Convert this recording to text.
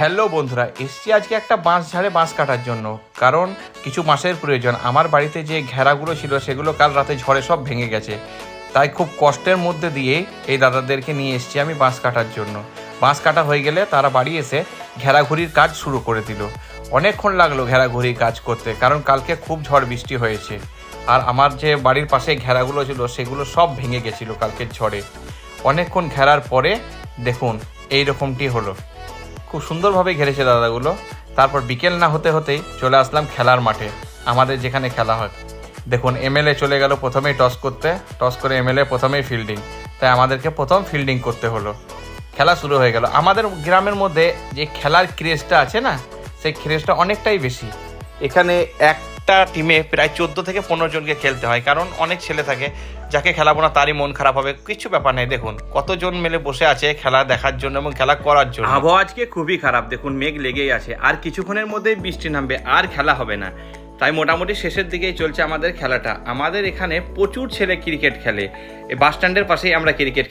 Hello বন্ধুরা, এসছি আজকে একটা বাঁশ ঝাড়ে বাঁশ কাটার জন্য। কারণ কিছু বাঁশের প্রয়োজন। আমার বাড়িতে যে ঘেরাগুলো ছিল সেগুলো কাল রাতে ঝড়ে সব ভেঙে গেছে। তাই খুব কষ্টের মধ্যে দিয়ে এই দাদাদেরকে নিয়ে এসছি আমি বাঁশ কাটার জন্য। বাঁশ কাটা হয়ে গেলে তারা বাড়ি এসে ঘেরাঘুরির কাজ শুরু করে দিল। অনেকক্ষণ লাগলো ঘেরাঘুরির কাজ করতে, কারণ কালকে খুব ঝড় বৃষ্টি হয়েছে। আর আমার যে বাড়ির পাশে ঘেরাগুলো ছিল সেগুলো সব ভেঙে গেছিলো কালকের ঝড়ে। অনেকক্ষণ ঘেরার পরে দেখুন এই রকমটি হলো। খুব সুন্দরভাবে ঘেরেছে দাদাগুলো। তারপর বিকেল না হতে হতেই চলে আসলাম খেলার মাঠে, আমাদের যেখানে খেলা হয়। দেখুন এমএলএ চলে গেল প্রথমেই টস করতে, টস করে এমএলএ প্রথমেই ফিল্ডিং। তাই আমাদেরকে প্রথম ফিল্ডিং করতে হলো। খেলা শুরু হয়ে গেল। আমাদের গ্রামের মধ্যে যে খেলার ক্রেজটা আছে না, সেই ক্রেজটা অনেকটাই বেশি। এখানে একটা টিমে প্রায় 14 থেকে 15 জনকে খেলতে হয়, কারণ অনেক ছেলে থাকে। যাকে খেলাবো না তারই মন খারাপ হবে, কিছু ব্যাপার নেই। দেখুন কতজন মিলে বসে আছে খেলা দেখার জন্য এবং খেলা করার জন্য। আবহাওয়া আজকে খুবই খারাপ, দেখুন মেঘ লেগেই আছে। আর কিছুক্ষণের মধ্যেই বৃষ্টি নামবে, আর খেলা হবে না। তাই মোটামুটি শেষের দিকেই চলছে আমাদের খেলাটা। আমাদের এখানে প্রচুর ছেলে ক্রিকেট খেলে। এই বাস স্ট্যান্ডের পাশেই আমরা ক্রিকেট